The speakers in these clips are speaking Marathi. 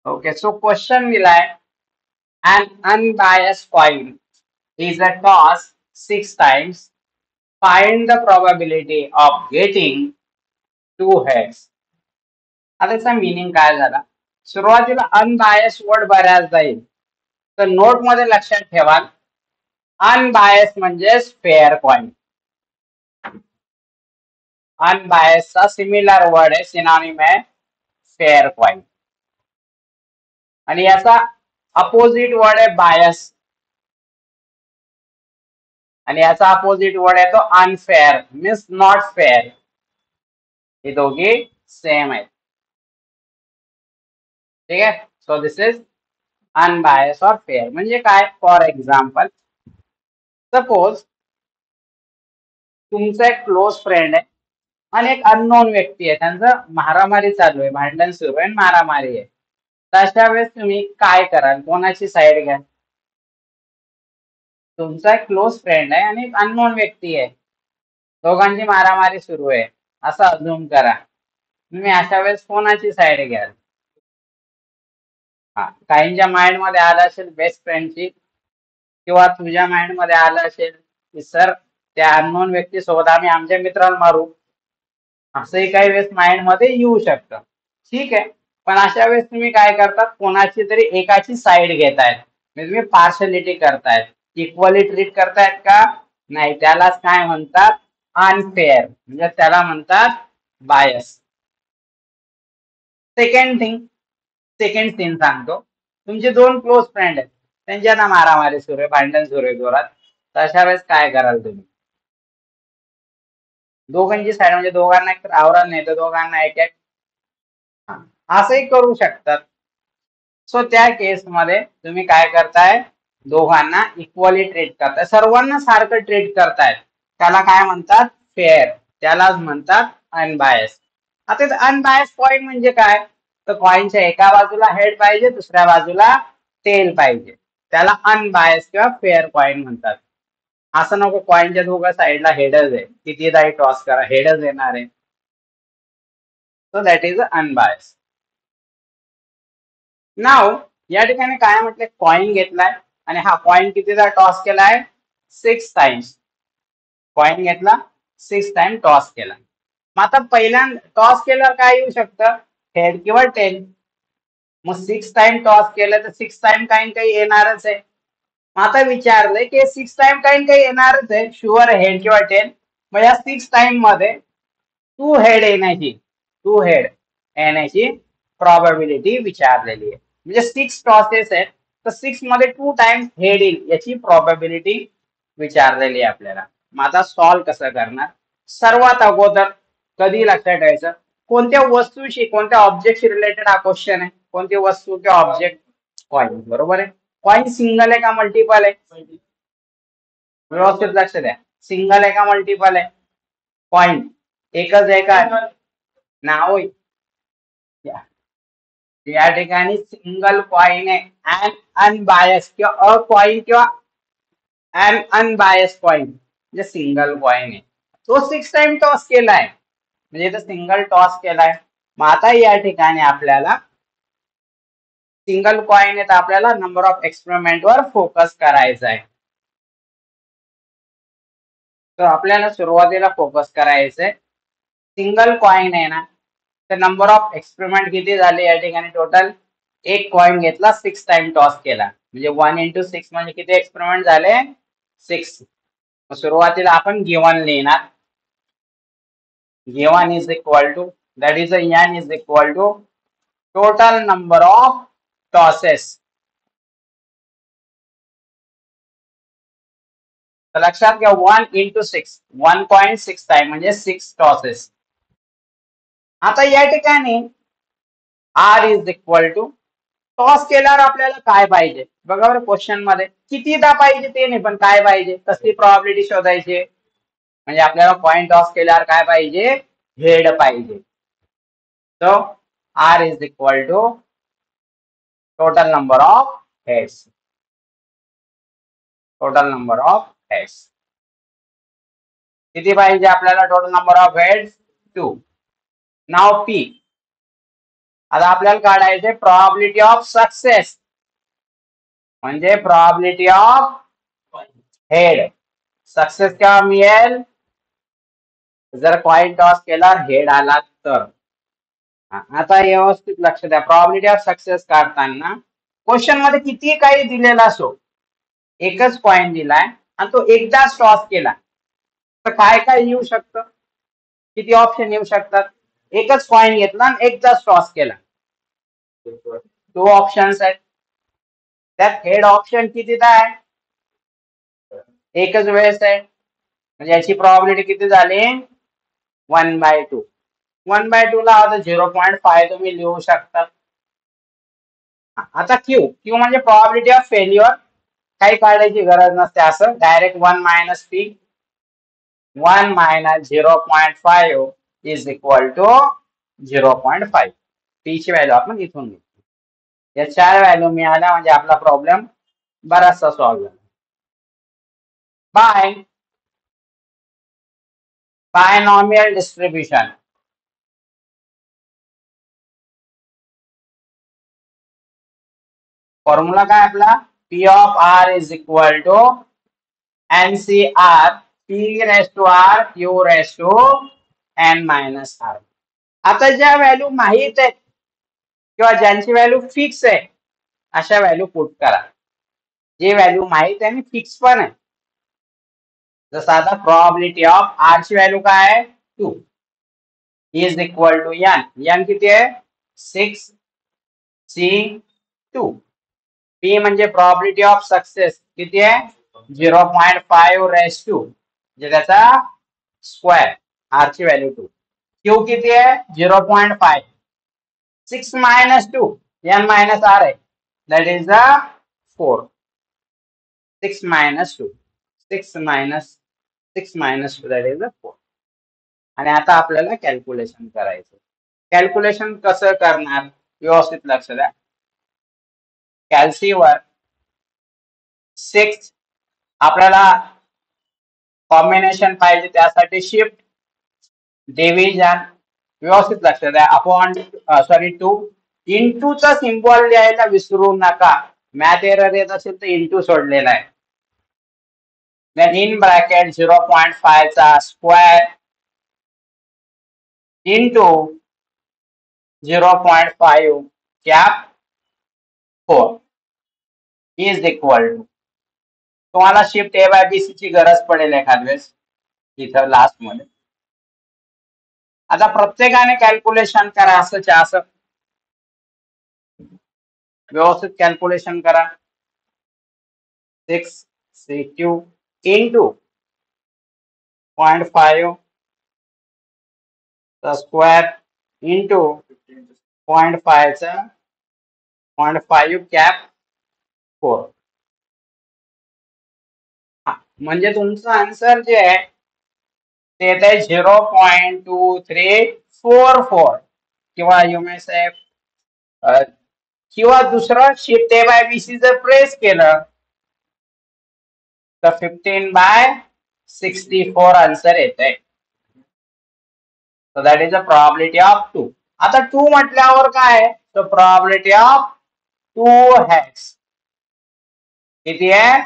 Okay, so question will I an unbiased coin is a toss 6 times. Find the probability of getting two heads. आता त्याचा मिनिंग काय झाला? सुरुवातीला अनबायस वर्ड बऱ्याचदा येईल. तर नोट मध्ये लक्षात ठेवा अनबायस म्हणजे फेअर कॉइन. अनबायसचा सिमिलर वर्ड आहे, सिनॉनिम आहे फेअर कॉइन. आणि याचा अपोजिट वर्ड आहे बायस. आणि याचा अपोजिट वर्ड आहे तो अनफेअर मीन्स नॉट फेअर. हे दोघे सेम आहेत. ठीक आहे. सो दिस इज अनबायस और फेअर म्हणजे काय? फॉर एक्झाम्पल सपोज तुमचा एक क्लोज फ्रेंड आहे आणि एक अननोन व्यक्ती आहे, त्यांचं मारामारी चालू आहे, भांडण सुरू आहे, मारामारी आहे. तर अशा वेळेस तुम्ही काय कराल? कोणाची साईड घ्याल? तुमचा एक क्लोज फ्रेंड आहे आणि एक अननोन व्यक्ती आहे, दोघांची मारामारी सुरू आहे असं अज्युम करा. तुम्ही अशा वेळेस कोणाची साईड घ्याल? हा, काहींच्या माइंड मध्ये आलं असेल बेस्ट फ्रेंडची, किंवा तुझ्या माइंड मध्ये आलं असेल की सर त्या अननोन व्यक्ती सोबत आम्ही आमच्या मित्राला मारू, असंही काही वेळेस माइंड मध्ये येऊ शकतं. ठीक आहे. पण अशा वेळेस तुम्ही काय करतात? कोणाची तरी एकाची साईड घेतायत, म्हणजे तुम्ही पार्शलिटी करतायत. इक्वली ट्रीट करतायत का? नाही, त्यालाच काय म्हणतात? अनफेअर, म्हणजे त्याला म्हणतात बायस. सेकंड सीन सांगतो. तुमचे दोन क्लोज फ्रेंड आहेत, त्यांच्या मारामारी सुरू आहे, भांडण सुरू आहे जोरात. तर अशा वेळेस काय कराल तुम्ही? दोघांची साईड म्हणजे दोघांना एक आवरण नाही तर दोघांना एक एक असंही करू शकतात. सो त्या केसमध्ये तुम्ही काय करताय? दोघांना इक्वली ट्रीट करताय, सर्वांना सारखं ट्रीट करताय. त्याला काय म्हणतात? फेअर. त्यालाच म्हणतात अनबायस. आता अनबायस कॉइन म्हणजे काय? तर कॉइनच्या एका बाजूला हेड पाहिजे, दुसऱ्या बाजूला टेल पाहिजे. त्याला अनबायस किंवा फेअर कॉइन म्हणतात. असं नको कॉइनच्या दोघा साईडला हेडच आहे, कितीदाही टॉस करा हेडच येणार आहे. So that is unbiased. नाव या ठिकाणी काय म्हटलं? कॉइन घेतलाय आणि हा कॉइन कितीदा टॉस केलाय? 6 टाइम्स. कॉइन घेतला, 6 टाइम टॉस केला. मग आता पहिल्यांदा टॉस केल्यावर काय येऊ शकतं? हेड किंवा टेल. मग 6 टाइम टॉस केलं तर 6 टाइम काही काही येणारच आहे. मग आता विचारलंय की 6 टाइम काही काही येणारच आहे, शुअर हेड किंवा टेल. मग या 6 टाइम मध्ये टू हेड येण्याची प्रॉबॅबिलिटी विचारलेली आहे. म्हणजे 6 टॉसेस आहेत, तर 6 मध्ये 2 टाइम्स हेड येईल याची प्रॉबॅबिलिटी विचारलेली आहे आपल्याला. मग आता सॉल्व कसं करणार? सर्वात अगोदर कधी लक्षात ठेवायचं? कोणत्या वस्तूशी, कोणत्या ऑब्जेक्टशी रिलेटेड हा क्वेश्चन आहे? कोणती वस्तू किंवा ऑब्जेक्ट? कॉइन. बरोबर आहे. कॉइन सिंगल आहे का मल्टिपल आहे? व्यवस्थित लक्ष द्या. सिंगल आहे का मल्टिपल आहे? कॉइन एकच आहे का? नाव या ठिकाणी सिंगल कॉइन आहे. अन अनबायस किंवा अ कॉइन किंवा अन अनबायस कॉइन म्हणजे सिंगल कॉइन आहे. तो 6 टाइम टॉस केलाय म्हणजे इथं सिंगल टॉस केलाय. मग आता या ठिकाणी आपल्याला सिंगल कॉइन आहे तर आपल्याला नंबर ऑफ एक्सपेरिमेंट वर फोकस करायचा आहे. तर आपल्याला सुरुवातीला फोकस करायचंय सिंगल कॉइन आहे ना, तर नंबर ऑफ एक्सपेरिमेंट किती झाले या ठिकाणी? टोटल एक कॉइन घेतला, 6 टाइम टॉस केला, म्हणजे 1 into 6 म्हणजे किती एक्सपेरिमेंट झाले? 6. सुरुवातीला आपण गिवन लिहिणार. Given is equal to that is n is equal to total number of tosses. तर लक्षात घ्या 1 into 6 1.6 टाइम म्हणजे 6 टॉसेस. आता या ठिकाणी r is equal to toss केल्यावर आपल्याला काय पाहिजे बघा बरं? क्वेश्चन मध्ये कितीदा पाहिजे ते नाही, पण काय पाहिजे? कसली प्रॉबिलिटी शोधायची? म्हणजे आपल्याला कॉइन टॉस केल्यावर काय पाहिजे? हेड पाहिजे. So r is equal to total number of heads. Total number of heads किती पाहिजे आपल्याला? Total number of heads 2. नाव पी आता आपल्याला काढायचे प्रॉबिलिटी ऑफ सक्सेस, म्हणजे प्रॉबिलिटी ऑफ हेड. सक्सेस केव्हा मिळेल? जर कॉइन टॉस केला हेड आला तर. आता व्यवस्थित लक्ष द्या. प्रॉबिलिटी ऑफ सक्सेस काढताना क्वेश्चन मध्ये किती काही दिलेला असो, एकच कॉइन दिलाय आणि तो एकदाच टॉस केला तर काय काय येऊ शकतं? किती ऑप्शन येऊ शकतात? एकच कॉइन घेतला आणि एकदाच टॉस केला, 2 ऑप्शन्स आहेत. त्यात हेड ऑप्शन कितीदा आहे? एकच वेळेस आहे, म्हणजे याची प्रॉबिलिटी किती झाली? 1/2. 1/2 ला आता 0.5 तुम्ही लिहू शकता. आता क्यू म्हणजे प्रॉबिलिटी ऑफ फेल्युअर, काही काढायची गरज नसते, असं direct 1 minus p. 1 minus 0.5 is equal to 0.5. P ची व्हॅल्यू आपण इथून घेतो. या 4 व्हॅल्यू मिळाल्या म्हणजे आपला प्रॉब्लेम बराचसा सॉल्व्ह झाला. Binomial distribution. फॉर्म्युला काय आपला? P of r is equal to NCR P raise to R Q raise to N minus R. आता ज्या व्हॅल्यू माहित आहेत किंवा ज्यांची व्हॅल्यू फिक्स आहे अशा व्हॅल्यू पुट करा. जे व्हॅल्यू माहित आहे आणि फिक्स पण आहे, जसं आता प्रॉबिलिटी ऑफ आर ची व्हॅल्यू काय आहे? 2 इज इक्वल टू एन किती आहे? 6C2. पी म्हणजे प्रॉबिलिटी ऑफ सक्सेस किती आहे? 0.5 रेस टू, म्हणजे त्याचा स्क्वेअर, आर ची व्हॅल्यू 2. क्यू किती आहे? 0.5. 6 मायनस 2 n मायनस आर आहे, that is the 4. 6 minus 2 6 minus 2 that is the 4. आणि आता आपल्याला कॅल्क्युलेशन करायचं. कॅल्क्युलेशन कसं करणार? व्यवस्थित लक्ष द्या. कॅल्सीवर 6 आपल्याला कॉम्बिनेशन पाहिजे, त्यासाठी शिफ्ट डिव्हिजन. व्यवस्थित लक्ष द्या. अपॉन 2 इंटूचा सिम्बॉल लिहायला विसरू नका. मॅथ एरर येत असेल तर इंटू सोडलेला आहे. देन इन ब्रॅकेट 0.5 चा square into 0.5 cap 4 is equal to. तुम्हाला shift A by B c ची गरज पडेल एखाद वेळेस इथं लास्ट मध्ये. आता प्रत्येकाने कॅल्क्युलेशन करा, असं व्यवस्थित कॅल्क्युलेशन करा. 6C2 इंटू 0.5 चा स्क्वेअर इंटू 0.5 चा 0.5 कॅप 4. म्हणजे तुमचं आन्सर जे आहे ते येत आहे 0.2344, किंवा यू मे से किंवा दुसरं shift A by B C जर प्रेस केलं तर 15/64 आन्सर येत आहे. So that is the probability of 2. आता 2 म्हटल्यावर काय? So probability of 2 heads किती आहे?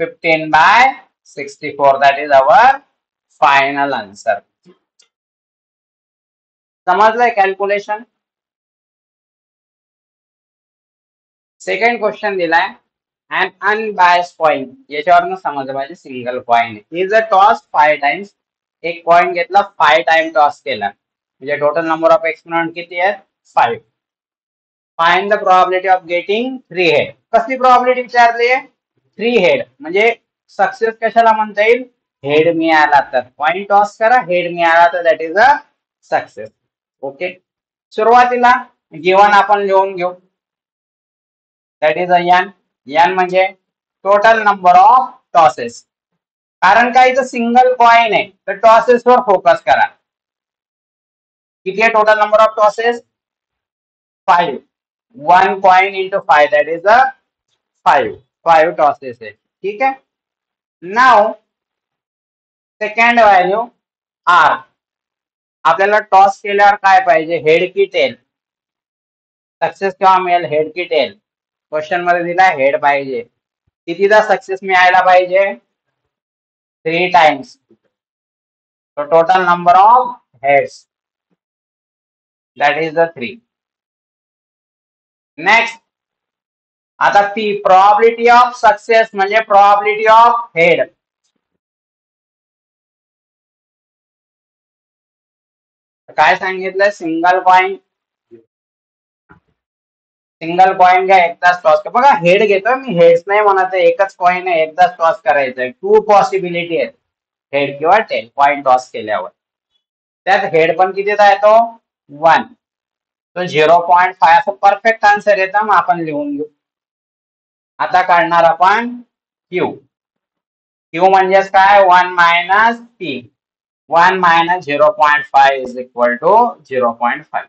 15/64. That is our final answer. समजलंय कॅल्क्युलेशन? सेकंड क्वेश्चन दिलाय अँड अनबायस्ड कॉइन. याच्यावरनं समजलं पाहिजे single coin is a toss 5 times. एक कॉइन घेतला, 5 टाइम टॉस केला, म्हणजे टोटल नंबर ऑफ एक्सपोनेंट किती आहेत? 5. Find the probability of getting 3 head. कसली प्रोबॅबिलिटी विचारली आहे? 3 हेड. म्हणजे सक्सेस कशाला म्हणता येईल? हेड मिळाला तर. कॉइन टॉस करा, हेड मिळाला तर that is a success. Okay. सुरुवातीला गिवन आपण लिहून घेऊ, दॅट इज अ एन म्हणजे टोटल नंबर ऑफ टॉसेस. कारण का इथं सिंगल कॉइन आहे तर टॉसेस वर फोकस करा. किती आहे total number of tosses? 5. 1 coin into 5 that is a 5 tosses आहे. ठीक आहे. नाव सेकंड व्हॅल्यू आर. आपल्याला टॉस केल्यावर काय पाहिजे? हेड की टेल? सक्सेस केव्हा मिळेल, हेड की टेल? क्वेश्चन मध्ये दिला हेड पाहिजे. कितीदा सक्सेस मिळायला पाहिजे? 3 times. So total number of heads, that is the 3. Next, आता P, probability of success म्हणजे probability of head. काय सांगितलं? सिंगल कॉइन घ्या, एकदाच टॉस करा. बघा हेड घेतो मी, हेड्स नाही म्हणत आहे, एकच कॉइन आहे, एकदाच टॉस करायचंय. 2 पॉसिबिलिटी आहेत, हेड किंवा टेल कॉइन टॉस केल्यावर. त्यात हेड पण कितीचा येतो? 1. तो 0.5 असं परफेक्ट आन्सर येतं, मग आपण लिहून घेऊ. आता काढणार आपण क्यू. क्यू म्हणजेच काय? 1 minus p. 1 minus 0.5 is equal to 0.5.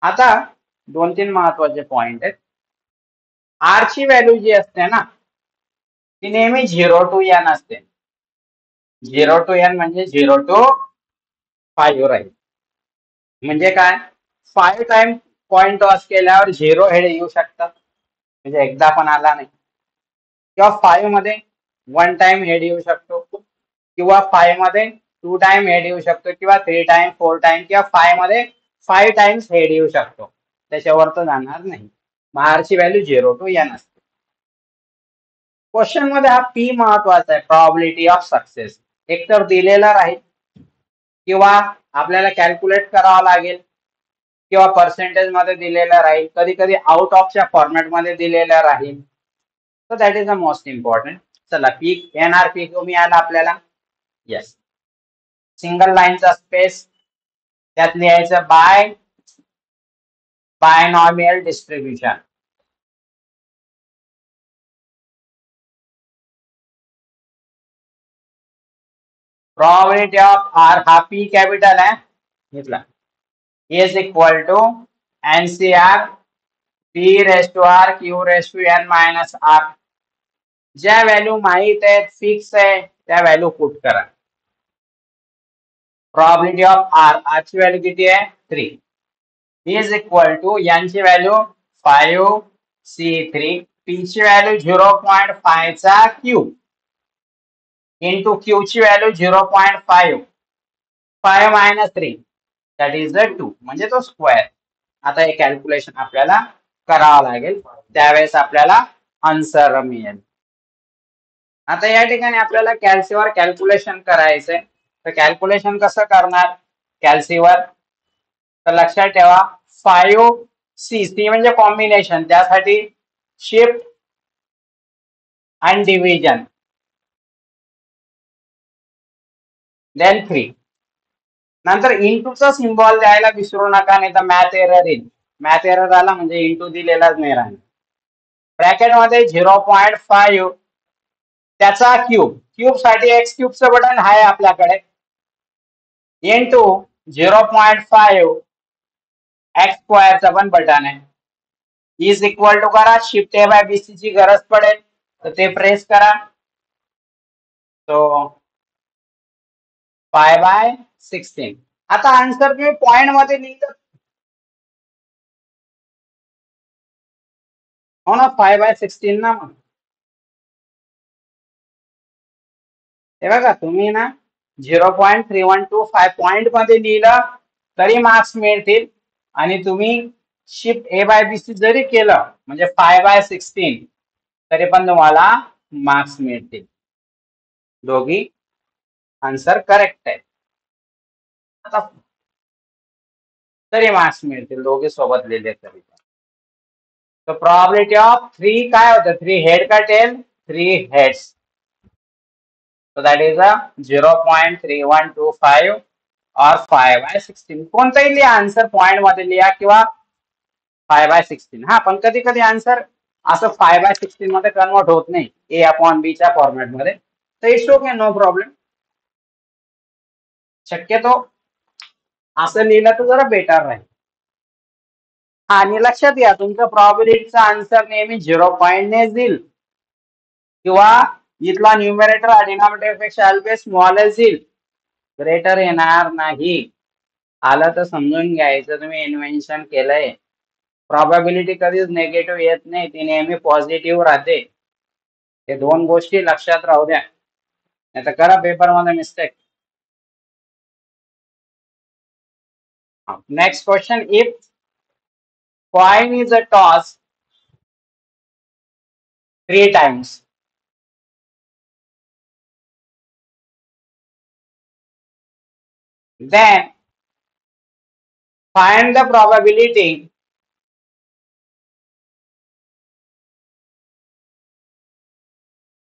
आता 2-3 महत्वाचे पॉइंट आहेत. आर ची व्हॅल्यू जी असते ना, ती नेहमी 0 to n असते. 0 to n म्हणजे 0 to 5 राहील. म्हणजे काय? 5 टाइम कॉइन टॉस केल्यावर 0 हेड येऊ शकतात, म्हणजे एकदा पण आला नाही. किंवा 5 मध्ये 1 टाइम हेड येऊ शकतो, किंवा 5 मध्ये 2 टाइम हेड येऊ शकतो, किंवा 3 टाइम, 4 टाइम, किंवा 5 मध्ये 5 टाइम्स हेड येऊ शकतो. त्याच्यावर तर जाणार नाही. आरची व्हॅल्यू 0 to n असते. क्वेश्चन मध्ये हा पी महत्वाचा आहे, प्रॉबिलिटी ऑफ सक्सेस. एकतर दिलेला राहील, किंवा आपल्याला कॅल्क्युलेट करावं लागेल, किंवा पर्सेंटेज मध्ये दिलेला राहील, कधी कधी आउट ऑफच्या फॉर्मॅट मध्ये दिलेला राहील. So that is the most important. चला, पी येणार, पी मिळाला आपल्याला. येस. सिंगल लाईनचा स्पेस, त्यात लिहायचं binomial distribution. Probability of r, हा पी कॅपिटल आहे घेतला, is equal to NCR p raise to r q raise to n minus r. ज्या व्हॅल्यू माहित आहेत, फिक्स आहे, त्या व्हॅल्यू पुट करा. प्रॉबिलिटी ऑफ आर, आरची व्हॅल्यू किती आहे? 3, इज इक्वल टू यांची व्हॅल्यू 5 C3, पी ची व्हॅल्यू 0.5 चा क्यूब इंटू क्यू ची value 0.5, 5 minus 3 that is the 2, म्हणजे तो स्क्वेअर. आता हे कॅल्क्युलेशन आपल्याला करावं लागेल, त्यावेळेस आपल्याला आन्सर मिळेल. आता या ठिकाणी आपल्याला कॅल्सीवर कॅल्क्युलेशन करायचंय. तर कॅल्क्युलेशन कसं करणार कॅल्सीवर? तर लक्षात ठेवा, 5C म्हणजे कॉम्बिनेशन, त्यासाठी शिफ्ट आणि डिव्हिजन, देन 3. नंतर इंटूचा सिम्बॉल द्यायला विसरू नका, नाही तर मॅथ एरर येईल. मॅथ एरर आला म्हणजे इंटू दिलेलाच नाही राहणार. ब्रॅकेट मध्ये 0.5 त्याचा क्यूब, क्यूब साठी एक्स क्यूबचं बटन आहे आपल्याकडे, इंटू 0.5 एक्स स्क्वेअरचं पण बटन आहे, इज इक्वल टू करा, शिफ्ट ए बाय बीसी ची गरज पडेल तर ते प्रेस करा. तो 5/16. आता आन्सर तुम्ही पॉइंट मध्ये लिहिलं, हो ना, 5/16 ना. मग हे बघा, तुम्ही ना 0.3125 पॉइंट मध्ये लिहिलं तरी मार्क्स मिळतील, आणि तुम्ही shift A by B C जरी केलं म्हणजे 5/16 तरी पण तुम्हाला मार्क्स मिळतील. दोघी आन्सर करेक्ट आहे, आता तरी मार्क्स मिळतील, दोघे सोबत लिहिले तरी. तो प्रॉबिलिटी ऑफ 3 काय होतं? 3 हेड का tail? 3 heads. So that is a 0.3125 or 5/16. कोणताही लिहा आन्सर, पॉइंट मध्ये लिहा किंवा 5/16. हा, पण कधी कधी आन्सर असं 5/16 मध्ये कन्वर्ट होत नाही A/B च्या फॉर्मॅट मध्ये, तर इट्स ओके, नो प्रॉब्लेम. शक्यतो असं लिहिलं तर जरा बेटर राहील. आणि लक्षात घ्या, तुमचं प्रॉबिलिटीचा आन्सर नेहमी 0.नेच देईल, किंवा इथला न्यूमरेटर हा डिनॉमिनेटर पेक्षा अल्वेज स्मॉलेस्ट येईल, ग्रेटर येणार नाही. आलं तर समजून घ्यायचं तुम्ही इन्व्हेन्शन केलंय. प्रॉबॅबिलिटी कधीच नेगेटिव्ह येत नाही, ती नेहमी पॉझिटिव्ह राहते. हे दोन गोष्टी लक्षात राहू द्या, नाही तर करा पेपर मध्ये mistake. Next question, if coin is a toss 3 times, then find the probability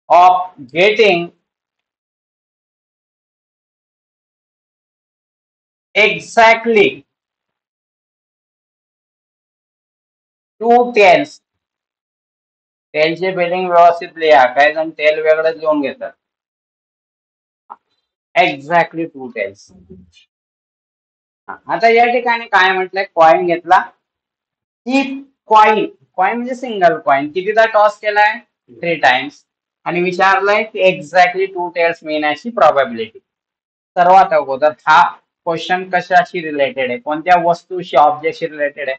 of getting exactly 2 tails. टेलची spelling व्यवस्थित लिहा, काही जण टेल वेगळंच लिहून घेतात. Exactly 2 tails. आता या ठिकाणी काय म्हटलंय, कॉइन घेतला, ही कॉइन कॉइन म्हणजे सिंगल कॉइन कितीदा टॉस केलाय, 3 times, आणि विचारलंय की एक्झॅक्टली 2 tails मिळण्याची प्रॉबॅबिलिटी. सर्वात अगोदर हा क्वेश्चन कशाशी रिलेटेड आहे, कोणत्या वस्तूशी, ऑब्जेक्टशी रिलेटेड आहे,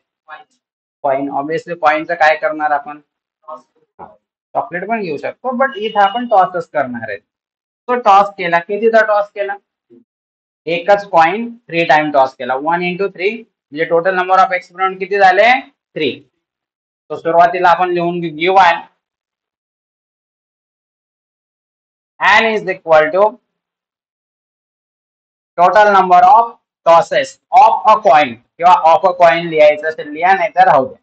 कॉइन. ऑब्विसली कॉइनचं काय करणार आपण, चॉकलेट पण घेऊ शकतो, बट इथं आपण टॉसच करणार आहे. तो टॉस केला, कितीदा टॉस केला, एकच कॉइन 3 टाइम टॉस केला. 1 into 3 म्हणजे टोटल नंबर ऑफ एक्सपेरिमेंट किती झाले, 3. तो सुरुवातीला आपण लिहून घेऊ, n is equal to total number of tosses of a coin, किंवा ऑफ अ कॉइन लिहायचं असेल लिहा, नाही तर राहू द्या.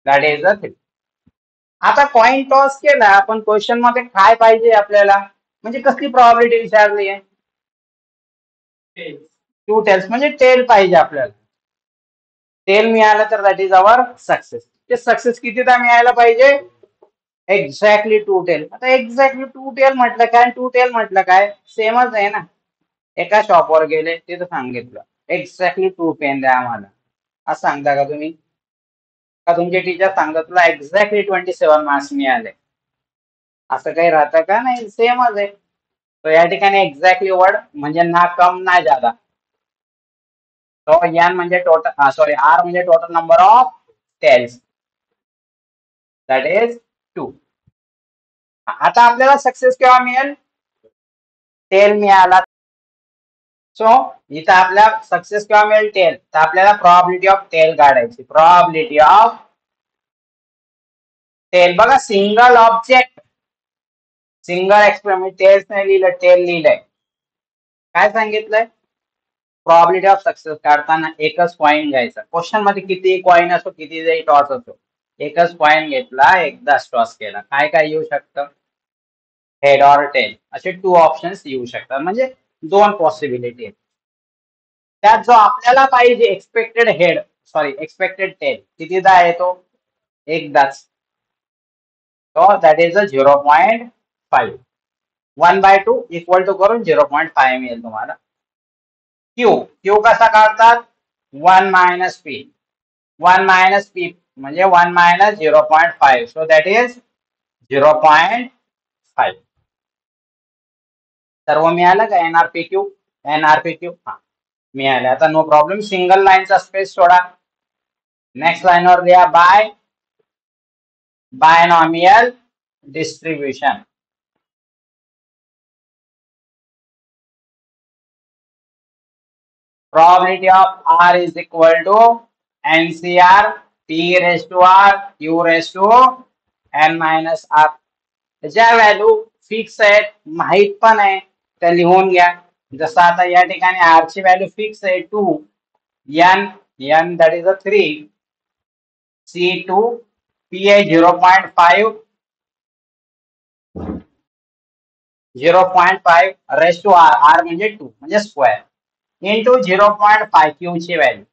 That is the thing. आता कॉइन टॉस केला, पण क्वेश्चन मध्ये काय पाहिजे आपल्याला, म्हणजे कसली प्रॉबॅबिलिटी विचारली आहे, 2 tails म्हणजे टेल पाहिजे आपल्याला. टेल मिळालं तर दॅट इज अवर सक्सेस. ते सक्सेस कितीदा मिळायला पाहिजे, एक्झॅक्टली 2 टेल. आता एक्झॅक्टली 2 टेल म्हटलं काय, 2 टेल म्हटलं काय, सेमच आहे ना. एका शॉपवर गेले, तिथं सांगितलं एक्झॅक्टली 2 पेन द्या आम्हाला, असं सांगता का तुम्ही, का तुमचे टीचर सांगतात तुला एक्झॅक्टली 27 मार्क्स मिळाले, असं काही राहतं का, नाही, सेमच आहे. तो या ठिकाणी एक्झॅक्टली वर्ड म्हणजे ना कम ना ज्यादा. तो एन म्हणजे टोटल, सॉरी आर म्हणजे total number of tails, that is 2. आता आपल्याला सक्सेस केव्हा मिळेल, टेल मिळाला. सो इथं आपल्या सक्सेस केव्हा मिळेल, टेल. तर आपल्याला प्रॉबिलिटी ऑफ टेल काढायची. प्रॉबिलिटी ऑफ टेल, बघा single object, single experiment, tails नाही लिहिलं, टेल लिहिलंय. काय सांगितलंय, प्रॉबिलिटी ऑफ सक्सेस काढताना एकच कॉइन घ्यायचा. क्वेश्चन मध्ये किती कॉइन असो, किती टॉस असो, एकच कॉइन घेतला, एकदाच टॉस केला. काय काय येऊ शकतं, हेड ऑर टेल, असे 2 ऑप्शन्स येऊ शकतात, म्हणजे 2 पॉसिबिलिटी आहेत. त्यात जो आपल्याला पाहिजे expected head, sorry expected tail, कितीदा येतो, एकदाच. तो that is a 0.5. 1/2 equal to करून 0.5 मिळेल तुम्हाला. क्यू, क्यू कसा काढतात, 1 - p, 1 - p म्हणजे 1 - 0.5, सो दॅट इज 0.5. सर्व मिळालं का, NRPQ, NRPQ हा मिळालं. आता नो प्रॉब्लेम, सिंगल लाईनचा स्पेस सोडा. नेक्स्ट लाईनवर लिहा binomial distribution. Probability of R is equal to NCR T raised to R Q raised to N minus R. ज्या व्हॅल्यू फिक्स आहेत, माहित पण आहे, त्या लिहून घ्या. जसं आता या ठिकाणी R ची व्हॅल्यू फिक्स आहे 2, N N that is a 3, C2, P आहे 0.5, 0.5 रेस टू R, R म्हणजे 2 म्हणजे स्क्वेअर, इंटू 0.5 क्यू ची व्हॅल्यू,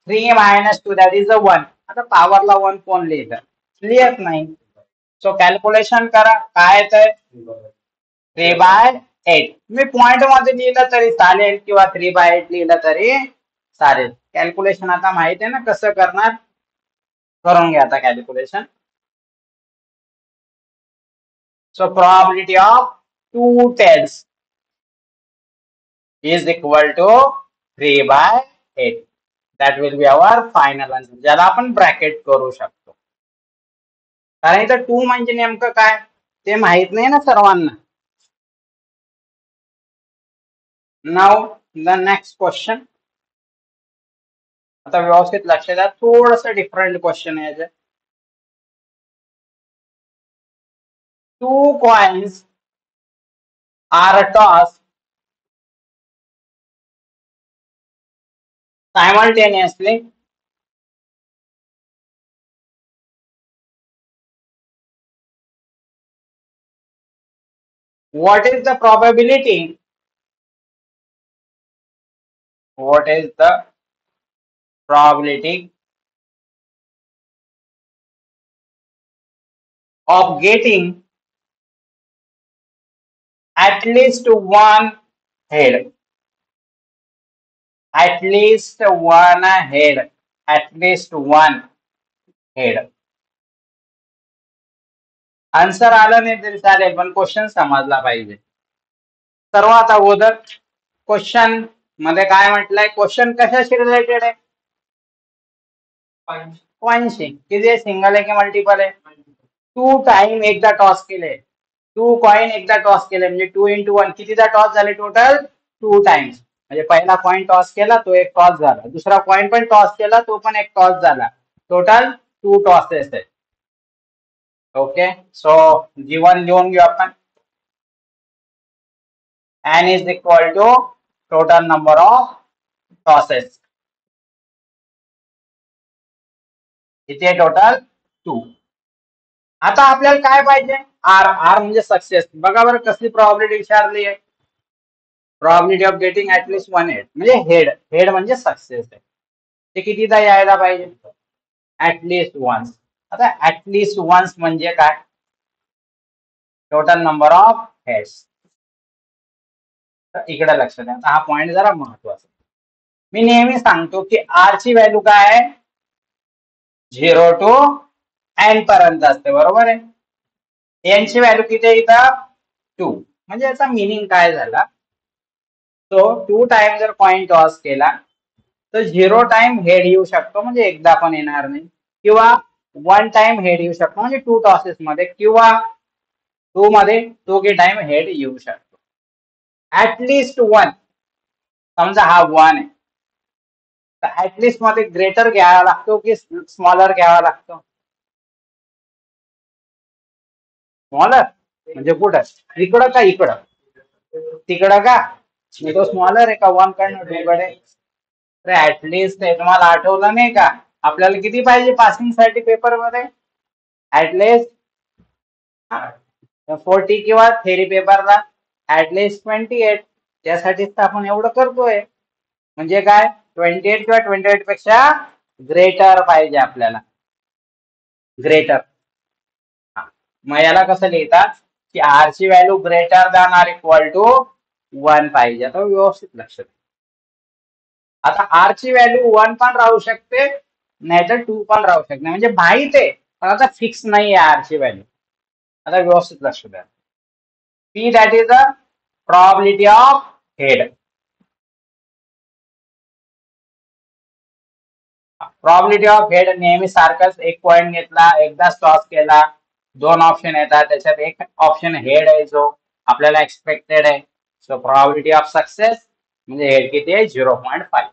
3 - 2 दॅट इज अ 1. आता पॉवरला 1 कोण लिहितं, लिहत नाही. सो कॅल्क्युलेशन करा, काय येतंय, 3/8. मी पॉइंट मध्ये लिहिलं तरी चालेल, किंवा 3/8 लिहिलं तरी चालेल. कॅल्क्युलेशन आता माहित आहे ना कसं करणार, करून घ्या आता calculation. So probability of 2 tails is equal to 3/8. That will be our final answer, ज्याला आपण ब्रॅकेट करू शकतो. कारण इथं 2 म्हणजे नेमकं काय ते माहित नाही ना सर्वांना. नाव द नेक्स्ट क्वेश्चन. आता व्यवस्थित लक्ष द्या, थोडस डिफरंट क्वेश्चन आहे याचे. 2 coins are tossed simultaneously. What is the probability? What is the probability of getting at least one head? At least one head. At least one head. Answer आलं नाही तरी चालेल, पण क्वेश्चन समजला पाहिजे. सर्वात अगोदर क्वेश्चन मध्ये काय म्हटलंय, क्वेश्चन कशाशी रिलेटेड आहे? कॉइनशी. किती आहे, सिंगल आहे की मल्टिपल आहे? 2 टाइम एकदा टॉस केले, 2 कॉइन एकदा टॉस केले म्हणजे 2 into 1 कितीदा टॉस झाले टोटल? 2 टाइम्स. म्हणजे पहिला कॉइन टॉस केला तो एक टॉस झाला, दुसरा कॉइन पण टॉस केला तो पण एक टॉस झाला, टोटल 2 टॉसेस आहे. ओके, सो जीवन लिहून घेऊ आपण. n is equal to total number of tosses. इथे टोटल 2. आता आपल्याला काय पाहिजे? आर. आर म्हणजे सक्सेस. बघा बरं कसली प्रॉबिलिटी विचारली आहे. Probability of getting at least one head म्हणजे हेड. हेड म्हणजे सक्सेस आहे. ते कितीदा यायला पाहिजे? At least once. आता ऍटलीस्ट वन्स म्हणजे काय? Total number of heads. इकडे लक्ष द्या, हा पॉइंट जरा महत्वाचा. मी नेहमी सांगतो की आर ची व्हॅल्यू काय आहे? 0 to n पर्यंत असते, बरोबर आहे. एन ची व्हॅल्यू किती आहे इथं? 2. म्हणजे याचा मिनिंग काय झाला? तो 2 टाइम जर कॉइन टॉस केला तर 0 टाइम हेड येऊ शकतो, म्हणजे एकदा पण येणार नाही, किंवा 1 टाइम हेड येऊ शकतो म्हणजे 2 टॉसेस मध्ये, किंवा 2 मध्ये 2 टाइम हेड येऊ शकतो. ऍटलीस्ट 1. समजा हा 1 आहे तर ऍटलीस्ट मध्ये ग्रेटर घ्यावा लागतो की स्मॉलर घ्यावा लागतो? स्मॉलर. म्हणजे कुठं? इकडं का इकडं? तिकडं का? तो स्मॉलर आहे का 1 कडनं 2 कडे? तर ऍटलीस्ट हे तुम्हाला आठवलं नाही का, आपल्याला किती पाहिजे पासिंग साठी पेपर मध्ये? ऍटलीस्ट 40 किंवा थेरी पेपरला ऍटलीस्ट 28. त्यासाठीच तर आपण एवढं करतोय. म्हणजे काय? 28 किंवा 28 पेक्षा ग्रेटर पाहिजे आपल्याला. ग्रेटर. मग याला कसं लिहितात की आर ची value greater than or equal to 1 पाहिजे. आता व्यवस्थित लक्ष द्या. आता आर ची व्हॅल्यू 1 पण राहू शकते नाहीतर 2 पण राहू शकते, म्हणजे माहित आहे पण आता फिक्स नाही आहे आर ची व्हॅल्यू. आता व्यवस्थित लक्ष द्या. P that is the probability of head. Probability of head नेहमी सारखंच, एक पॉइंट घेतला, एकदाच टॉस केला, 2 ऑप्शन येतात, त्याच्यात एक ऑप्शन हेड आहे जो आपल्याला एक्सपेक्टेड आहे. सो प्रॉबिलिटी ऑफ सक्सेस म्हणजे हेड किती आहे? 0.5.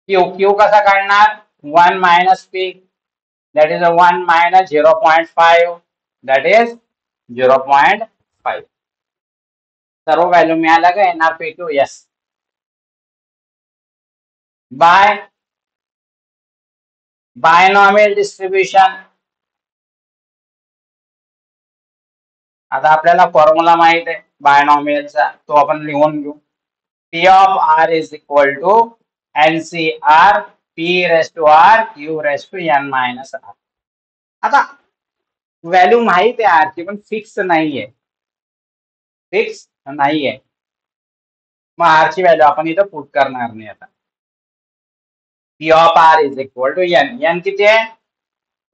क्यू. क्यू कसा काढणार? 1 minus p, that is 1 minus 0.5, that is 0.5. सर्व व्हॅल्यू मिळाल्या का n r p q? Yes. Binomial distribution. आता आपल्याला फॉर्म्युला माहित आहे बायनॉमियलचा, तो आपण लिहून घेऊ. P of r is equal to NCR P raise to r Q raise to N minus r. आता व्हॅल्यू माहित आहे आरची पण फिक्स नाहीये. फिक्स नाहीये, मग आरची व्हॅल्यू आपण इथं पुट करणार नाही. आता p of r is equal to n. N किती आहे?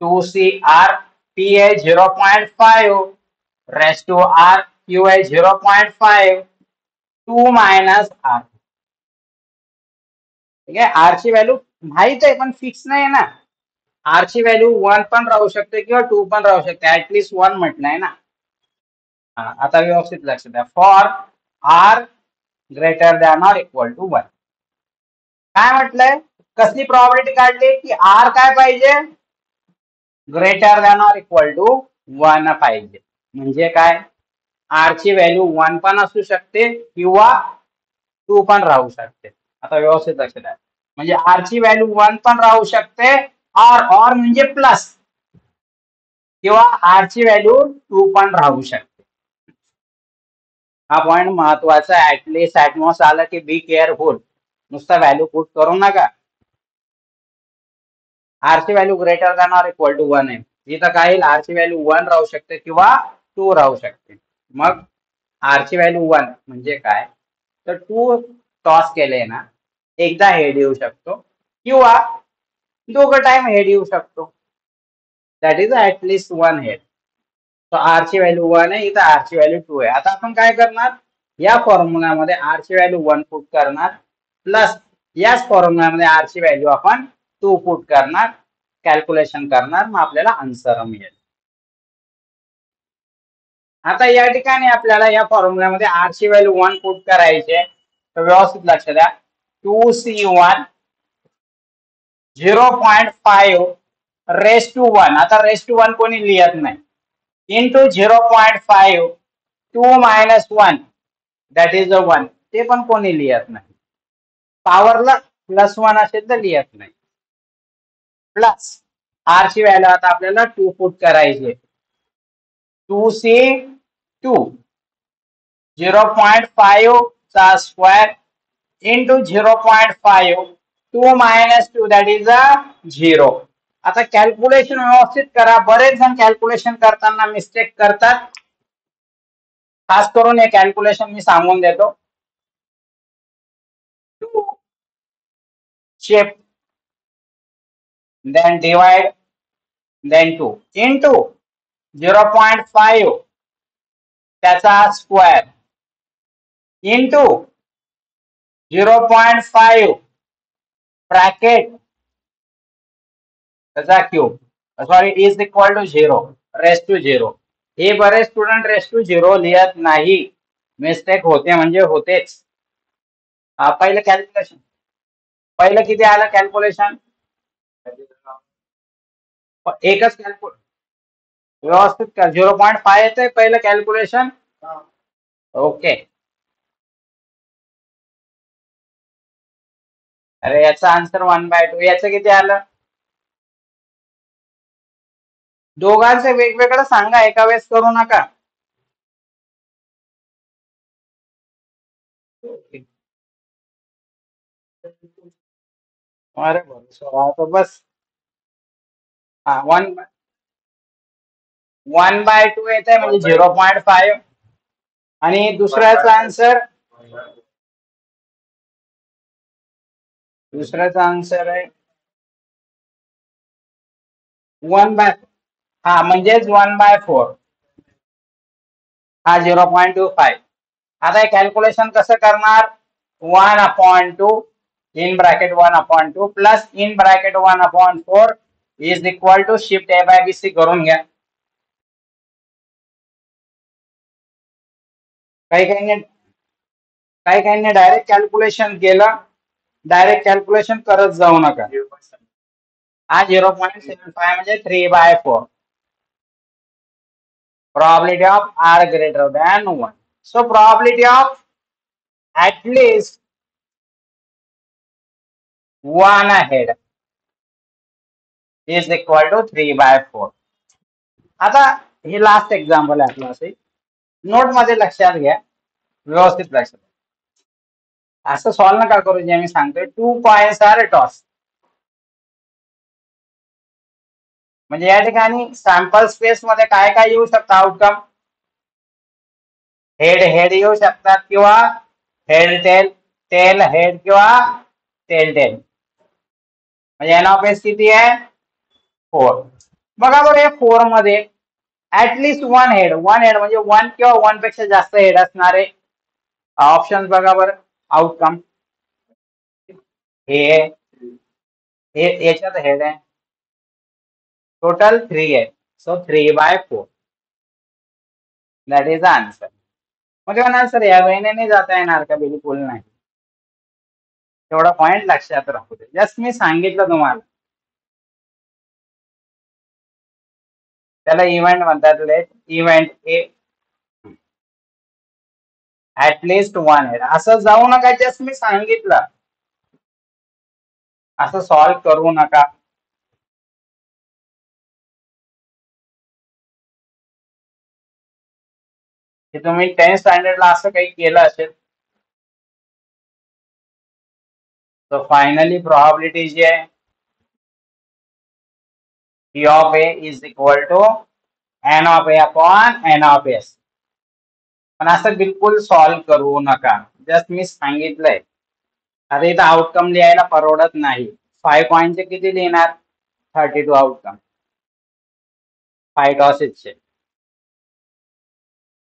2CR. पी आहे 0.5 रेस टू आर. क्यू आहे 0.5. 2 मायनस आर. ठीक आहे. आर ची व्हॅल्यू माहित आहे पण फिक्स नाही ना. आर ची व्हॅल्यू 1 पण राहू शकते किंवा 2 पण राहू शकते. ऍटलीस्ट 1 म्हटलंय ना. आता व्यवस्थित लक्ष द्या. For r greater than or equal to 1. काय म्हटलंय? कसली प्रॉपर्टी काढली की आर काय पाहिजे? Greater than or equal to 1 पाहिजे. म्हणजे काय? आर ची व्हॅल्यू 1 पण असू शकते किंवा 2 पण राहू शकते. आता व्यवस्थित लक्ष द्या. म्हणजे आर ची व्हॅल्यू 1 पण राहू शकते और म्हणजे प्लस किंवा आर ची व्हॅल्यू 2 पण राहू शकते. हा पॉइंट महत्वाचा आहे. ऍटलीस्ट ऍटमॉस आलं की बी केअरफुल. नुसता व्हॅल्यू पुट करू नका. आर ची value greater than or equal to 1 आहे. इथं काय येईल? आर ची व्हॅल्यू 1 राहू शकते किंवा 2 राहू शकते. मग आर ची व्हॅल्यू 1 म्हणजे काय? तर 2 टॉस केले ना, एकदा हेड येऊ शकतो किंवा दोघं टाइम हेड येऊ शकतो. That is at least 1 head. तो आर ची व्हॅल्यू 1 आहे, इथं आर ची व्हॅल्यू 2 आहे. आता आपण काय करणार? या फॉर्म्युलामध्ये आर ची व्हॅल्यू 1 पुट करणार प्लस याच फॉर्म्युलामध्ये आर ची व्हॅल्यू आपण 2 पुट करणार, कॅल्क्युलेशन करणार, मग आपल्याला आन्सर मिळेल. आता या ठिकाणी आपल्याला या फॉर्म्युलामध्ये आर ची व्हॅल्यू 1 पुट करायचे. तर व्यवस्थित लक्ष द्या. 2C1 0.5 raise to 1. आता रेस टू 1 कोणी लिहत नाही. इंटू 0.5 2 मायनस 1 दॅट इज अ 1. ते पण कोणी लिहत नाही. पॉवरला +1 असेल तर लिहत नाही. प्लस आर ची व्हॅल्यू आता आपल्याला 2 पुट करायची. 2C2 0.5 चा square into 0.5 2 minus 2 that is अ 0. आता कॅल्क्युलेशन व्यवस्थित करा. बरेच जण कॅल्क्युलेशन करताना मिस्टेक करतात. खास करून हे कॅल्क्युलेशन मी सांगून देतो. 2 shift then divide then 2 into 0.5 त्याचा स्क्वेअर इंटू 0.5 ब्रॅकेट त्याचा cube sorry is equal to 0 raise to 0. हे बरेच स्टुडंट रेस टू 0 लिहत नाही. मिस्टेक होते म्हणजे होतेच. पहिलं कॅल्क्युलेशन पहिलं किती आलं कॅल्क्युलेशन? एकच कॅल्क्युलेशन व्यवस्थित कर. 0.5 येते पहिलं कॅल्क्युलेशन. ओके. अरे याचा आन्सर 1/2. याचं किती आलं? दोघांचं वेगवेगळं सांगा, एका वेळेस करू नका. अरे तो बस 1/2 येत आहे म्हणजे 0.5 आणि दुसऱ्याचा आन्सर आहे 1/4. हा म्हणजेच 1/4 हा 0.25. आता हे कॅल्क्युलेशन कसं करणार? 1/2 in bracket 1/2 plus in bracket 1/4 is equal to shift A/BC करून घ्या. काही काही डायरेक्ट कॅल्क्युलेशन केलं. डायरेक्ट कॅल्क्युलेशन करत जाऊ नका. हा 0.75 म्हणजे 3/4. Probability of R greater than 1. So probability of at least 1 ahead is equal to 3/4. आता हे लास्ट एक्झाम्पल आहे आपलं. असे नोट मध्ये लक्षात घ्या, व्यवस्थित लक्षात. असं सॉल्व्ह नका करू जे मी सांगतोय. 2 कॉइन्स आर टॉस. म्हणजे या ठिकाणी सॅम्पल स्पेस मध्ये काय काय येऊ शकतं आउटकम? हेड हेड येऊ शकतात किंवा हेड टेल टेल हेड किंवा टेल टेल. म्हणजे एन ऑफ एस किती आहे? 4. बघा बरं, या 4 मध्ये ऍटलीस्ट 1 हेड म्हणजे 1 किंवा 1 पेक्षा जास्त हेड असणारे ऑप्शन बघा बरं आउटकम. हे याच्यात हेड आहे टोटल 3 आहे. So 3/4 that is the answer. म्हणजे म्हणाल सर या वेळेने नाही जाता येणार का? बिलकुल नाही. तेवढा पॉइंट लक्षात राहू दे. जस्ट मी सांगितलं तुम्हाला. त्याला इव्हेंट म्हणतात. लेट इव्हेंट ए ऍटलिस्ट 1 हेड. असं जाऊ नका. जस्ट मी सांगितलं. असं सॉल्व्ह करू नका. की तुम्ही 10th स्टँडर्डला असं काही केलं असेल. तर फायनली प्रोबॅबिलिटी जी आहे P of A is equal to N of A upon N of S. पण असं बिलकुल सॉल्व्ह करू नका. जस्ट मी सांगितलंय. आता इथं आउटकम लिहायला परवडत नाही. 5 पॉईंटचे किती लिहिणार? 32 आउटकम 5 टॉसेसचे.